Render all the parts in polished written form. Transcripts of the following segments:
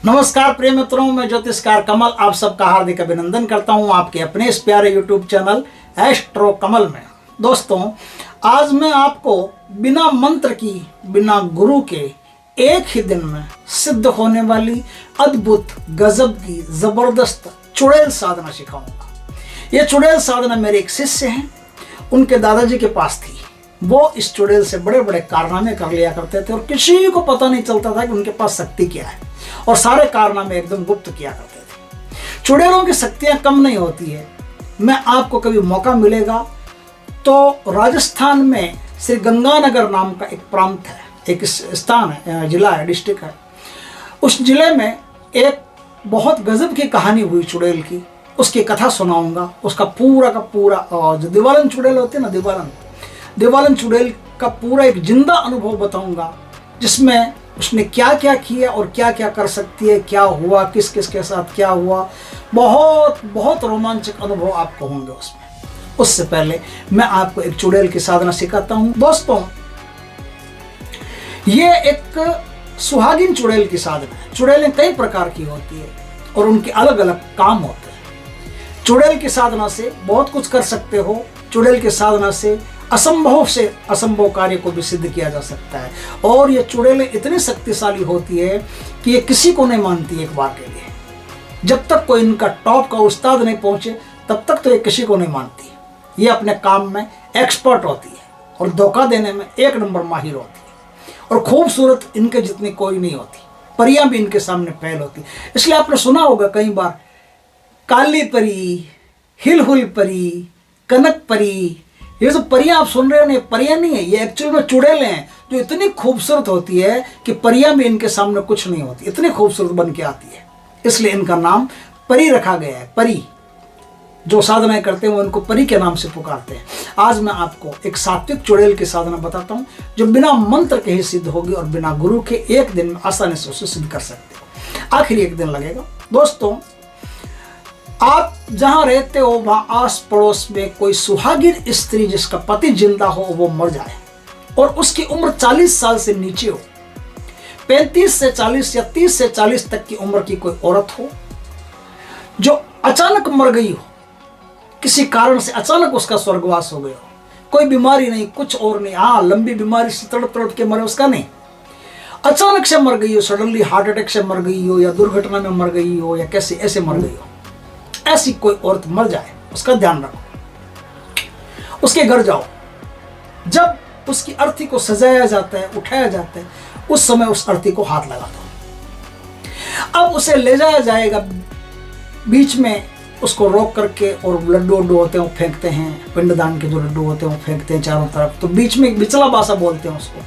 नमस्कार प्रिय मित्रों, मैं ज्योतिषकार कमल आप सबका हार्दिक अभिनंदन करता हूं आपके अपने इस प्यारे यूट्यूब चैनल एस्ट्रो कमल में। दोस्तों, आज मैं आपको बिना मंत्र की, बिना गुरु के एक ही दिन में सिद्ध होने वाली अद्भुत, गजब की, जबरदस्त चुड़ैल साधना सिखाऊंगा। ये चुड़ैल साधना मेरे एक शिष्य हैं, उनके दादाजी के पास थी। वो इस चुड़ैल से बड़े बड़े कारनामे कर लिया करते थे और किसी को पता नहीं चलता था कि उनके पास शक्ति क्या है, और सारे कारनामे एकदम गुप्त किया करते थे। चुड़ैलों की शक्तियां कम नहीं होती है। मैं आपको कभी मौका मिलेगा तो राजस्थान में श्री गंगानगर नाम का एक प्रांत है, एक स्थान है, जिला है, डिस्ट्रिक्ट है। उस जिले में एक बहुत गजब की कहानी हुई चुड़ैल की, उसकी कथा सुनाऊंगा। उसका पूरा का पूरा, जो दिवालन चुड़ैल होती है ना, दिवालन चुड़ैल का पूरा एक जिंदा अनुभव बताऊंगा, जिसमें उसने क्या क्या किया और क्या क्या कर सकती है, क्या हुआ, किस किस के साथ क्या हुआ। बहुत बहुत रोमांचक अनुभव आपको होंगे उसमें। उससे पहले मैं आपको एक चुड़ैल की साधना सिखाता हूं। दोस्तों, ये एक सुहागिन चुड़ैल की साधना है। चुड़ैलें कई प्रकार की होती है और उनके अलग अलग काम होते हैं। चुड़ैल की साधना से बहुत कुछ कर सकते हो। चुड़ैल की साधना से असंभव कार्य को भी सिद्ध किया जा सकता है। और ये चुड़ैलें इतनी शक्तिशाली होती है कि ये किसी को नहीं मानती एक बार के लिए। जब तक कोई इनका टॉप का उस्ताद नहीं पहुंचे तब तक तो ये किसी को नहीं मानती। ये अपने काम में एक्सपर्ट होती है और धोखा देने में एक नंबर माहिर होती है। और खूबसूरत इनके जितनी कोई नहीं होती। परियां भी इनके सामने फैल होती। इसलिए आपने सुना होगा कई बार, काली परी, हिलहुल परी, कनक परी। ये जो परियां आप सुन रहे हो ना, परियां नहीं है, ये एक्चुअल में चुड़ैलें हैं जो इतनी खूबसूरत होती है कि परियां भी इनके सामने कुछ नहीं होती, इतनी खूबसूरत बन के आती है। इसलिए इनका नाम परी रखा गया है। परी जो साधनाएं करते हैं वो इनको परी के नाम से पुकारते हैं। आज मैं आपको एक सात्विक चुड़ैल की साधना बताता हूं, जो बिना मंत्र के ही सिद्ध होगी और बिना गुरु के एक दिन में आसानी से उसे सिद्ध कर सकते हो। आखिर एक दिन लगेगा। दोस्तों, आप जहां रहते हो वहां आस पड़ोस में कोई सुहागिन स्त्री जिसका पति जिंदा हो, वो मर जाए और उसकी उम्र 40 साल से नीचे हो, 35 से 40 या 30 से 40 तक की उम्र की कोई औरत हो जो अचानक मर गई हो, किसी कारण से अचानक उसका स्वर्गवास हो गया हो। कोई बीमारी नहीं, कुछ और नहीं, हाँ लंबी बीमारी से तड़प तड़प के मरे उसका नहीं, अचानक से मर गई हो, सडनली हार्ट अटैक से मर गई हो या दुर्घटना में मर गई हो या कैसे ऐसे मर गई हो। ऐसी कोई औरत मर जाए, उसका ध्यान रखो। उसके घर जाओ। जब उसकी अर्थी को सजाया जाता है, उठाया जाता है, उस समय उस अर्थी को हाथ लगा दो। अब उसे ले जाया जाएगा, बीच में उसको रोक करके, और लड्डू होते हैं वो फेंकते हैं, पिंडदान के जो लड्डू होते हैं वो फेंकते हैं चारों तरफ। तो बीच में बिचला बासा बोलते हैं उसको,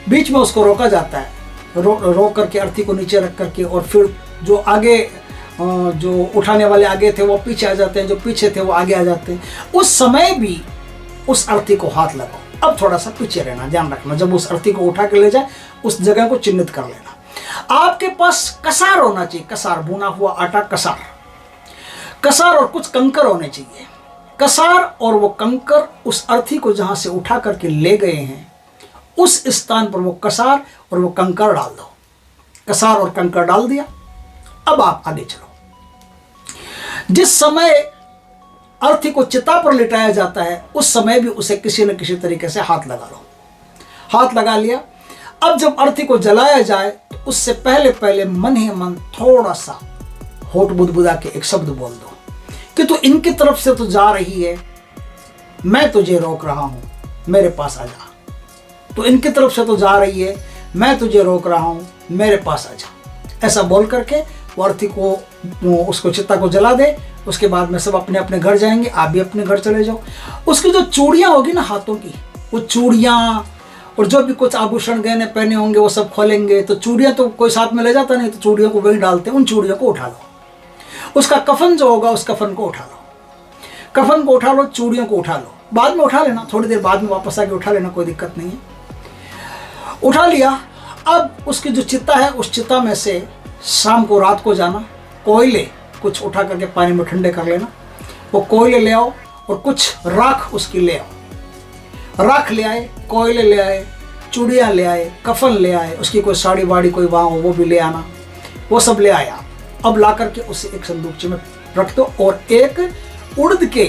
बीच में उसको रोका जाता है। रोक करके अर्थी को नीचे रख करके, और फिर जो आगे, जो उठाने वाले आगे थे वो पीछे आ जाते हैं, जो पीछे थे वो आगे आ जाते हैं। उस समय भी उस अर्थी को हाथ लगाओ। अब थोड़ा सा पीछे रहना, ध्यान रखना। जब उस अर्थी को उठा के ले जाए, उस जगह को चिन्हित कर लेना। आपके पास कसार होना चाहिए, कसार, भुना हुआ आटा, कसार और कुछ कंकर होने चाहिए। कसार और वो कंकर उस अर्थी को जहां से उठा करके ले गए हैं, उस स्थान पर वो कसार और वो कंकर डाल दो। कसार और कंकर डाल दिया। अब आप आगे चलो। जिस समय अर्थी को चिता पर लिटाया जाता है, उस समय भी उसे किसी न किसी तरीके से हाथ लगा लो। हाथ लगा लिया। अब जब अर्थी को जलाया जाए तो उससे पहले मन ही मन थोड़ा सा होठ बुदबुदा के एक शब्द बोल दो कि तू इनकी तरफ से तो जा रही है, मैं तुझे रोक रहा हूं, मेरे पास आ जा। तो इनकी तरफ से तो जा रही है, मैं तुझे रोक रहा हूं, मेरे पास आ जा। ऐसा बोल करके वो अर्थी को, उसको चिता को जला दे। उसके बाद में सब अपने अपने घर जाएंगे, आप भी अपने घर चले जाओ। उसकी जो चूड़ियाँ होगी ना हाथों की, वो चूड़ियाँ और जो भी कुछ आभूषण गहने पहने होंगे वो सब खोलेंगे। तो चूड़ियाँ तो कोई साथ में ले जाता नहीं, तो चूड़ियों को वहीं डालते हैं। उन चूड़ियों को उठा लो। उसका कफन जो होगा, उस कफन को उठा लो। कफन को उठा लो, चूड़ियों को उठा लो। बाद में उठा लेना, थोड़ी देर बाद में वापस आके उठा लेना, कोई दिक्कत नहीं है। उठा लिया। अब उसकी जो चिता है, उस चिता में से शाम को, रात को जाना, कोयले कुछ उठा करके पानी में ठंडे कर लेना। वो कोयले ले आओ और कुछ राख उसकी ले आओ। राख ले आए, कोयले ले आए, चूड़ियाँ ले आए, कफन ले आए, उसकी कोई साड़ी वाड़ी कोई वहाँ हो वो भी ले आना। वो सब ले आया। अब ला करके उसे एक संदूकचे में रख दो और एक उड़द के,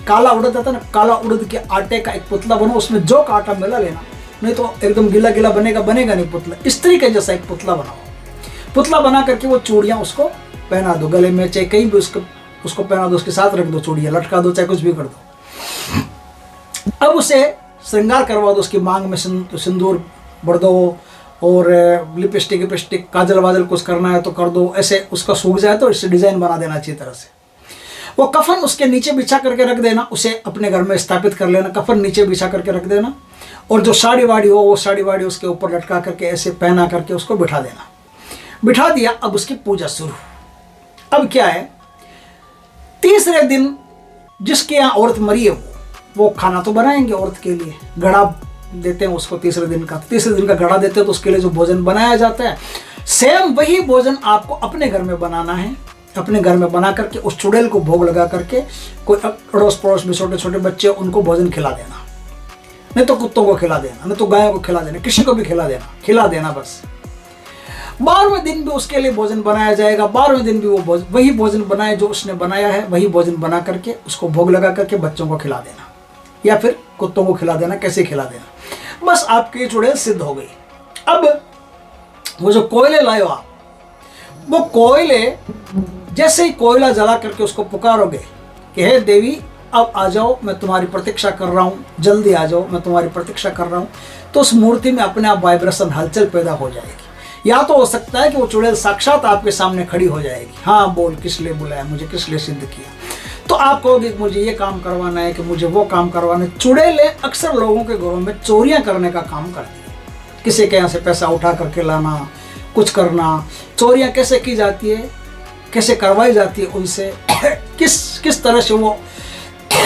काला उड़द आता ना, काला उड़द के आटे का एक पुतला बनो, उसमें जो का आटा मिला लेना, नहीं तो एकदम गीला गीला बनेगा नहीं पुतला। स्त्री के जैसा एक पुतला बनाओ। पुतला बना करके वो चूड़ियाँ उसको पहना दो, गले में चाहे कहीं भी उसको पहना दो, उसके साथ रख दो, चूड़ियाँ लटका दो, चाहे कुछ भी कर दो। अब उसे श्रृंगार करवा दो, उसकी मांग में सिंदूर भर दो और लिपस्टिक काजल वाजल कुछ करना है तो कर दो। ऐसे उसका सूख जाए तो इससे डिजाइन बना देना अच्छी तरह से। वो कफन उसके नीचे बिछा करके रख देना, उसे अपने घर में स्थापित कर लेना, कफन नीचे बिछा करके रख देना। और जो साड़ी वाड़ी हो वो साड़ी वाड़ी उसके ऊपर लटका करके ऐसे पहना करके उसको बिठा देना। बिठा दिया, अब उसकी पूजा शुरू। अब क्या है, तीसरे दिन जिसके यहाँ औरत मरी है वो खाना तो बनाएंगे औरत के लिए, घड़ा देते हैं उसको तीसरे दिन का घड़ा देते हैं, तो उसके लिए जो भोजन बनाया जाता है सेम वही भोजन आपको अपने घर में बनाना है। अपने घर में बना करके उस चुड़ैल को भोग लगा करके कोई अड़ोस पड़ोस में छोटे छोटे बच्चे उनको भोजन खिला देना, नहीं तो कुत्तों को खिला देना, नहीं तो गायों को खिला देना, किसी को भी खिला देना बस। 12वें दिन भी उसके लिए भोजन बनाया जाएगा। 12वें दिन भी वो वही भोजन बनाए जो उसने बनाया है, वही भोजन बना करके उसको भोग लगा करके बच्चों को खिला देना या फिर कुत्तों को खिला देना, कैसे खिला देना। बस आपकी चुड़ैल सिद्ध हो गई। अब वो जो कोयले लाए हो आप, वो कोयले जैसे ही कोयला जला करके उसको पुकारोगे कि हे देवी अब आ जाओ, मैं तुम्हारी प्रतीक्षा कर रहा हूँ, जल्दी आ जाओ, मैं तुम्हारी प्रतीक्षा कर रहा हूँ, तो उस मूर्ति में अपने आप वाइब्रेशन हलचल पैदा हो जाएगी। या तो हो सकता है कि वो चुड़ैल साक्षात आपके सामने खड़ी हो जाएगी, हाँ बोल किस लिए बुलाया मुझे, किस लिए सिद्ध किया। तो आप कहोगे मुझे ये काम करवाना है कि मुझे वो काम करवाना है। चुड़ैलें अक्सर लोगों के घरों में चोरियां करने का काम करती है, किसी के यहाँ से पैसा उठा करके लाना, कुछ करना। चोरियां कैसे की जाती है, कैसे करवाई जाती है उनसे, किस तरह से वो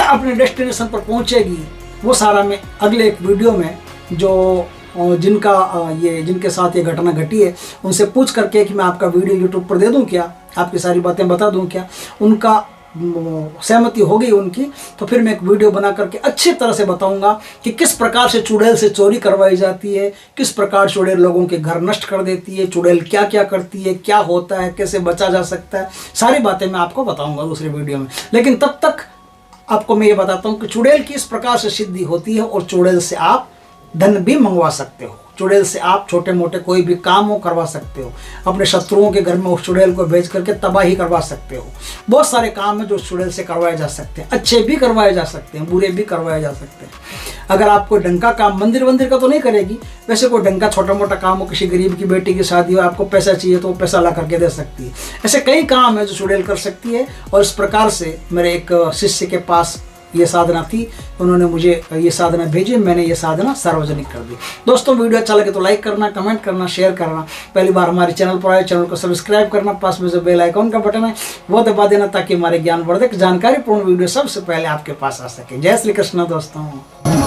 अपने डेस्टिनेशन पर पहुंचेगी, वो सारा मैं अगले एक वीडियो में जो जिनके साथ ये घटना घटी है उनसे पूछ करके कि मैं आपका वीडियो यूट्यूब पर दे दूं क्या, आपकी सारी बातें बता दूं क्या, उनका सहमति हो गई उनकी, तो फिर मैं एक वीडियो बना करके अच्छी तरह से बताऊंगा कि किस प्रकार से चुड़ैल से चोरी करवाई जाती है, किस प्रकार चुड़ैल लोगों के घर नष्ट कर देती है, चुड़ैल क्या क्या करती है, क्या होता है, कैसे बचा जा सकता है, सारी बातें मैं आपको बताऊंगा दूसरे वीडियो में। लेकिन तब तक आपको मैं ये बताता हूँ कि चुड़ैल की इस प्रकार से सिद्धि होती है और चुड़ैल से आप धन भी मंगवा सकते हो। चुड़ैल से आप छोटे मोटे कोई भी काम हो करवा सकते हो, अपने शत्रुओं के घर में उस चुड़ैल को भेज करके तबाही करवा सकते हो। बहुत सारे काम हैं जो चुड़ैल से करवाए जा सकते हैं, अच्छे भी करवाए जा सकते हैं, बुरे भी करवाए जा सकते हैं। अगर आप कोई ढंग का काम मंदिर का तो नहीं करेगी, वैसे कोई ढंग का छोटा मोटा काम हो, किसी गरीब की बेटी की शादी हो, आपको पैसा चाहिए तो वो पैसा ला करके दे सकती है। ऐसे कई काम है जो चुड़ैल कर सकती है। और इस प्रकार से मेरे एक शिष्य के पास ये साधना थी, उन्होंने मुझे ये साधना भेजी, मैंने ये साधना सार्वजनिक कर दी। दोस्तों वीडियो अच्छा लगे तो लाइक करना, कमेंट करना, शेयर करना। पहली बार हमारे चैनल पर आए, चैनल को सब्सक्राइब करना, पास में जो बेल आइकॉन का बटन है वो दबा देना ताकि हमारे ज्ञानवर्धक जानकारीपूर्ण वीडियो सबसे पहले आपके पास आ सके। जय श्री कृष्ण दोस्तों।